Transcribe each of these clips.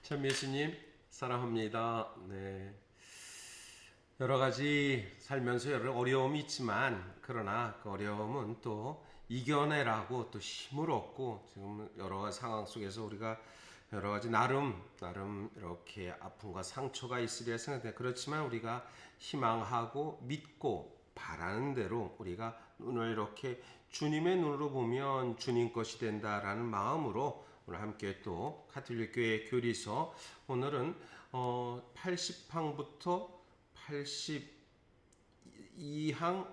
참 예수님 사랑합니다. 네. 여러 가지 살면서 여러 어려움이 있지만 그러나 그 어려움은 또 이겨내라고 또 힘을 얻고 지금 여러 가지 상황 속에서 우리가 여러 가지 나름 이렇게 아픔과 상처가 있으리라 생각돼. 그렇지만 우리가 희망하고 믿고 바라는 대로 우리가 눈을 이렇게 주님의 눈으로 보면 주님 것이 된다라는 마음으로 오늘 함께 또 가톨릭 교회 교리서 오늘은 80항부터 82항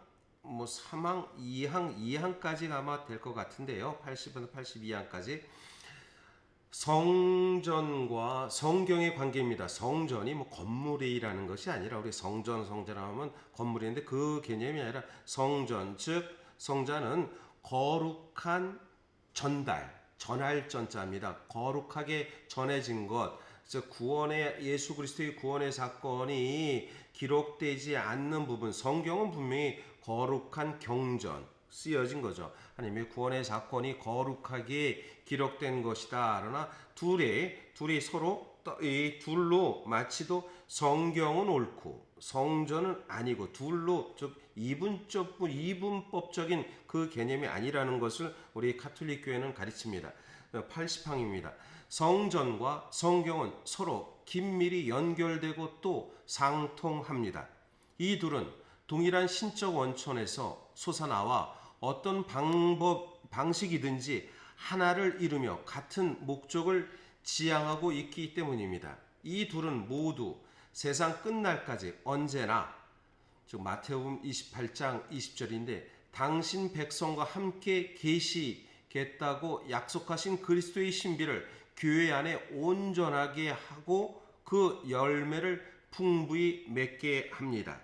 3항, 2항, 2항까지가 아마 될 것 같은데요. 80에서 82항까지 성전과 성경의 관계입니다. 성전이 건물이라는 것이 아니라 우리 성전하면 건물인데 그 개념이 아니라 성전, 즉 성전은 거룩한 전할 전자입니다. 거룩하게 전해진 것. 그래서 예수 그리스도의 구원의 사건이 기록되지 않는 부분, 성경은 분명히 거룩한 경전 쓰여진 거죠. 하나님의 구원의 사건이 거룩하게 기록된 것이다. 그러나 둘이 서로 이 둘로 마치도 성경은 옳고 성전은 아니고 둘로 즉 이분법적인 그 개념이 아니라는 것을 우리 가톨릭 교회는 가르칩니다. 80항입니다. 성전과 성경은 서로 긴밀히 연결되고 또 상통합니다. 이 둘은 동일한 신적 원천에서 솟아나와 어떤 방식이든지 하나를 이루며 같은 목적을 지향하고 있기 때문입니다. 이 둘은 모두 세상 끝날까지 언제나 즉 마태복음 28장 20절인데 당신 백성과 함께 계시겠다고 약속하신 그리스도의 신비를 교회 안에 온전하게 하고 그 열매를 풍부히 맺게 합니다.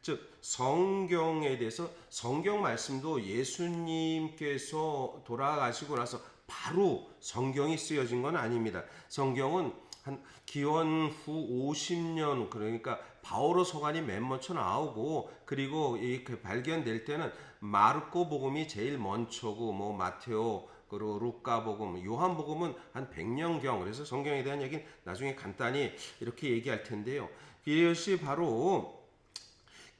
즉 성경에 대해서 성경 말씀도 예수님께서 돌아가시고 나서 바로 성경이 쓰여진 건 아닙니다. 성경은 한 기원 후 50년 그러니까 바오로 서간이 맨 먼저 나오고 그리고 이렇게 발견될 때는 마르코 복음이 제일 먼저고 마테오 그리고 루카 복음, 요한 복음은 한 100년경 그래서 성경에 대한 얘기는 나중에 간단히 이렇게 얘기할 텐데요. 이것이 바로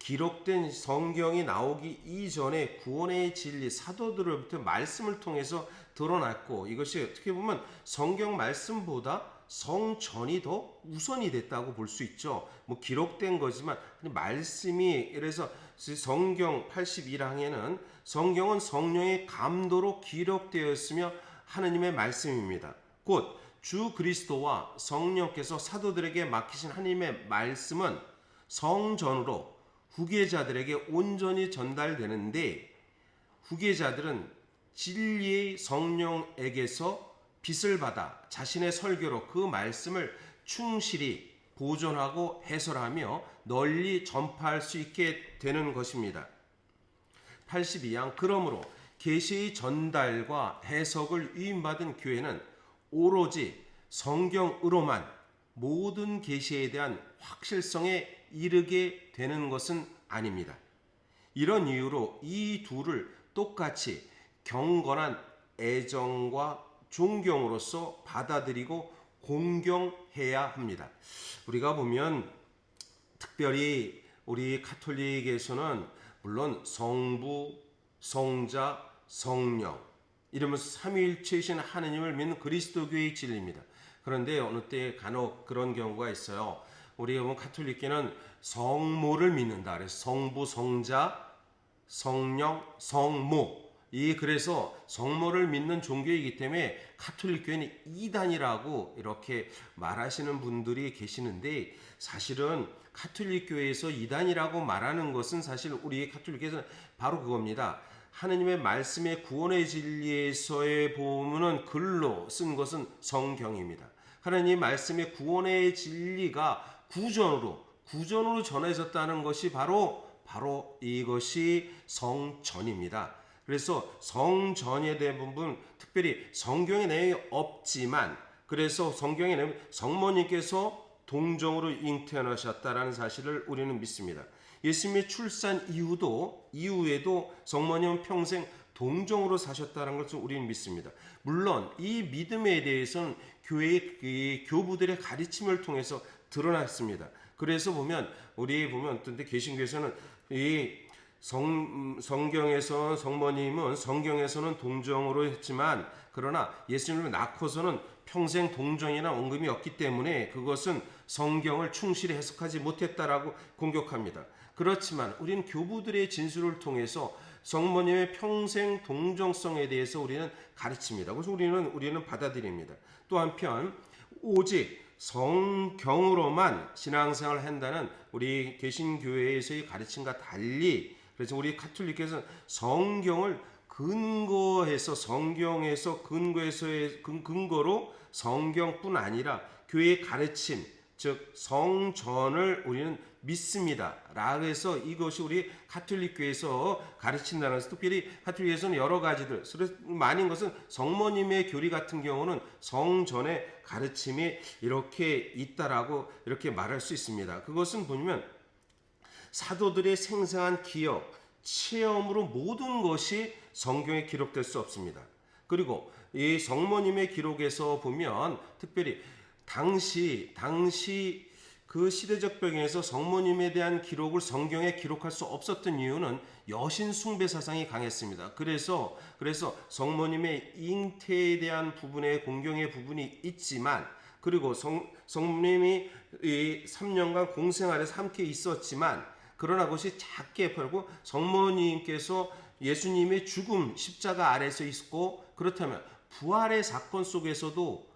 기록된 성경이 나오기 이전에 구원의 진리 사도들로부터 말씀을 통해서 드러났고 이것이 어떻게 보면 성경 말씀보다 성전이 더 우선이 됐다고 볼 수 있죠. 기록된 거지만 말씀이 그래서 성경 81항에는 성경은 성령의 감도로 기록되었으며 하느님의 말씀입니다. 곧 주 그리스도와 성령께서 사도들에게 맡기신 하나님의 말씀은 성전으로 후계자들에게 온전히 전달되는데 후계자들은 진리의 성령에게서 빛을 받아 자신의 설교로 그 말씀을 충실히 보존하고 해설하며 널리 전파할 수 있게 되는 것입니다. 82항 그러므로 계시의 전달과 해석을 위임받은 교회는 오로지 성경으로만 모든 계시에 대한 확실성에 이르게 되는 것은 아닙니다. 이런 이유로 이 둘을 똑같이 경건한 애정과 존경으로서 받아들이고 공경해야 합니다. 우리가 보면 특별히 우리 가톨릭에서는 물론 성부, 성자, 성령 이러면서 삼위일체이신 하느님을 믿는 그리스도교의 진리입니다. 그런데 어느 때 간혹 그런 경우가 있어요. 우리 가톨릭계는 성모를 믿는다. 그래서 성부, 성자, 성령, 성모. 그래서 성모를 믿는 종교이기 때문에 가톨릭 교회는 이단이라고 이렇게 말하시는 분들이 계시는데 사실은 가톨릭 교회에서 이단이라고 말하는 것은 사실 우리 가톨릭에서는 바로 그겁니다. 하느님의 말씀의 구원의 진리에서의 보면은 글로 쓴 것은 성경입니다. 하나님 말씀의 구원의 진리가 구전으로 전해졌다는 것이 바로 이것이 성전입니다. 그래서 성전에 대한 부분 특별히 성경의 내용이 없지만 그래서 성경의 내용 성모님께서 동정으로 잉태하셨다라는 사실을 우리는 믿습니다. 예수님의 출산 이후에도 성모님은 평생 동정으로 사셨다는 것을 우리는 믿습니다. 물론 이 믿음에 대해서는 교회의 이 교부들의 가르침을 통해서 드러났습니다. 그래서 우리 보면 어떤 데 개신교에서는 이 성경에서 성모님은 성경에서는 동정으로 했지만 그러나 예수님을 낳고서는 평생 동정이나 언급이 없기 때문에 그것은 성경을 충실히 해석하지 못했다라고 공격합니다. 그렇지만 우리는 교부들의 진술을 통해서 성모님의 평생 동정성에 대해서 우리는 가르칩니다. 그래서 우리는 받아들입니다. 또 한편 오직 성경으로만 신앙생활을 한다는 우리 개신교회에서의 가르침과 달리 그래서 우리 가톨릭에서는 성경을 성경에서 근거로 성경뿐 아니라 교회의 가르침, 즉 성전을 우리는 믿습니다. 라고 해서 이것이 우리 가톨릭 교회에서 가르친다는 것은 특별히 가톨릭에서는 여러 가지들, 많은 것은 성모님의 교리 같은 경우는 성전의 가르침이 이렇게 있다라고 이렇게 말할 수 있습니다. 그것은 보면 사도들의 생생한 기억, 체험으로 모든 것이 성경에 기록될 수 없습니다. 그리고 이 성모님의 기록에서 보면 특별히 당시 그 시대적 배경에서 성모님에 대한 기록을 성경에 기록할 수 없었던 이유는 여신 숭배 사상이 강했습니다. 그래서 성모님의 잉태에 대한 부분의 공경의 부분이 있지만 그리고 성모님이 이 3년간 공생활에서 함께 있었지만 그러나 그것이 작게 펴고 성모님께서 예수님의 죽음 십자가 아래서 있고 그렇다면 부활의 사건 속에서도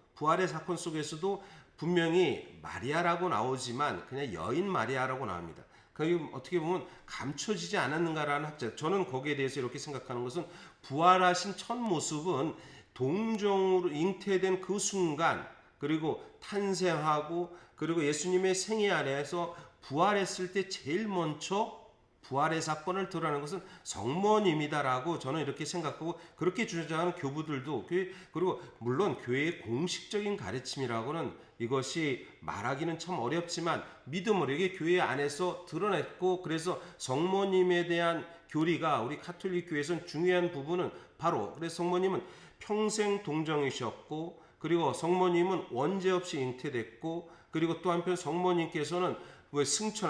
분명히 마리아라고 나오지만 그냥 여인 마리아라고 나옵니다. 그게 어떻게 보면 감춰지지 않았는가라는 학자. 저는 거기에 대해서 이렇게 생각하는 것은 부활하신 첫 모습은 동정으로 잉태된 그 순간 그리고 탄생하고 그리고 예수님의 생애 안에서 부활했을 때 제일 먼저 부활의 사건을 드러내는 것은 성모님이다라고 저는 이렇게 생각하고 그렇게 주장하는 교부들도 그리고 물론 교회의 공식적인 가르침이라고는 이것이 말하기는 참 어렵지만 믿음으로 이게 교회 안에서 드러냈고 그래서 성모님에 대한 교리가 우리 가톨릭 교회에서는 중요한 부분은 바로 그래서 성모님은 평생 동정이셨고 그리고 성모님은 원죄 없이 잉태됐고 그리고 또 한편 성모님께서는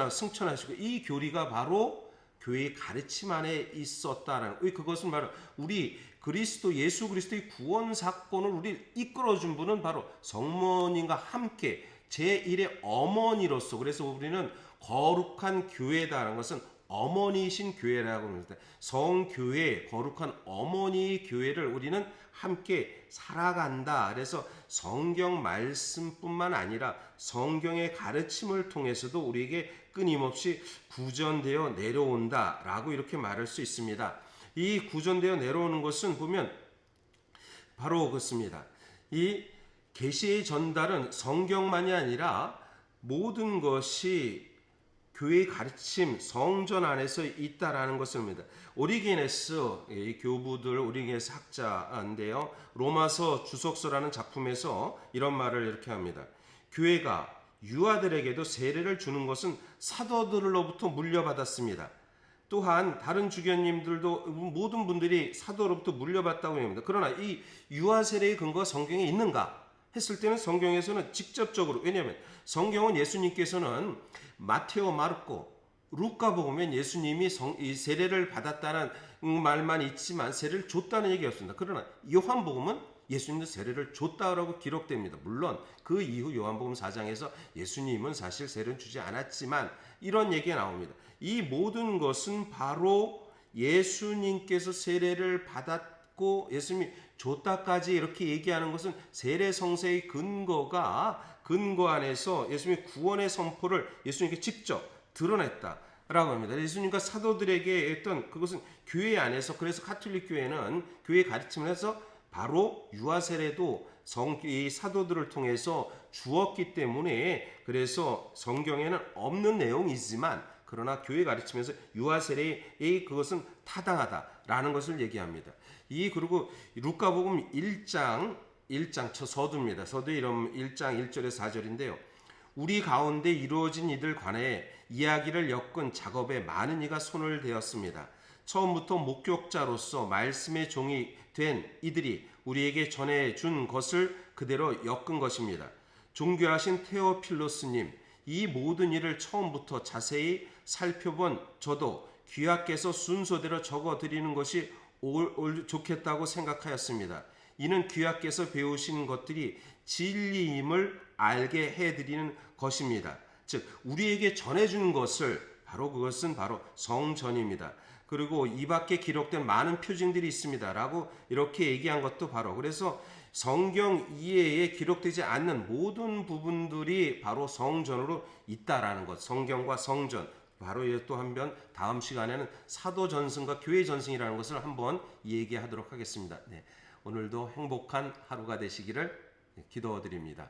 승천하시고 이 교리가 바로 교회의 가르침 안에 있었다라는 그것은 바로 우리 예수 그리스도의 구원 사건을 우리 이끌어준 분은 바로 성모님과 함께 제1의 어머니로서 그래서 우리는 거룩한 교회다라는 것은 어머니이신 교회라고 합니다. 성교회 거룩한 어머니 교회를 우리는 함께 살아간다. 그래서 성경 말씀뿐만 아니라 성경의 가르침을 통해서도 우리에게 끊임없이 구전되어 내려온다라고 이렇게 말할 수 있습니다. 이 구전되어 내려오는 것은 보면 바로 그렇습니다. 이 계시의 전달은 성경만이 아니라 모든 것이 교회의 가르침, 성전 안에서 있다라는 것입니다. 오리게네스, 이 교부들 오리게네스 학자인데요. 로마서 주석서라는 작품에서 이런 말을 이렇게 합니다. 교회가 유아들에게도 세례를 주는 것은 사도들로부터 물려받았습니다. 또한 다른 주교님들도 모든 분들이 사도로부터 물려받았다고 합니다. 그러나 이 유아 세례의 근거가 성경에 있는가 했을 때는 성경에서는 직접적으로 왜냐하면 성경은 예수님께서는 마테오, 마르코, 루카복음엔 예수님이 이 세례를 받았다는 말만 있지만 세례를 줬다는 얘기가 없습니다. 그러나 요한복음은 예수님도 세례를 줬다라고 기록됩니다. 물론 그 이후 요한복음 4장에서 예수님은 사실 세례를 주지 않았지만 이런 얘기가 나옵니다. 이 모든 것은 바로 예수님께서 세례를 받았고 예수님이 줬다까지 이렇게 얘기하는 것은 세례 성세의 근거 안에서 예수님의 구원의 선포를 예수님께 직접 드러냈다라고 합니다. 예수님과 사도들에게 했던 그것은 교회 안에서 그래서 가톨릭 교회는 교회 가르침을 해서 바로 유아 세례도 이 사도들을 통해서 주었기 때문에 그래서 성경에는 없는 내용이지만 그러나 교회 가르치면서 유아 세례의 그것은 타당하다라는 것을 얘기합니다. 그리고 루카복음 1장 서두입니다. 서두 이름 1장 1절에서 4절인데요. 우리 가운데 이루어진 이들 관해 이야기를 엮은 작업에 많은 이가 손을 대었습니다. 처음부터 목격자로서 말씀의 종이 된 이들이 우리에게 전해준 것을 그대로 엮은 것입니다. 존귀하신 테오필로스님, 이 모든 일을 처음부터 자세히 살펴본 저도 귀하께서 순서대로 적어드리는 것이 좋겠다고 생각하였습니다. 이는 귀하께서 배우신 것들이 진리임을 알게 해드리는 것입니다. 즉 우리에게 전해주는 것을 그것은 바로 성전입니다. 그리고 이 밖에 기록된 많은 표징들이 있습니다 라고 이렇게 얘기한 것도 바로, 그래서 성경 이해에 기록되지 않는 모든 부분들이 바로 성전으로 있다라는 것. 성경과 성전, 바로 또 한번 다음 시간에는 사도 전승과 교회 전승이라는 것을 한번 얘기하도록 하겠습니다. 네, 오늘도 행복한 하루가 되시기를 기도드립니다.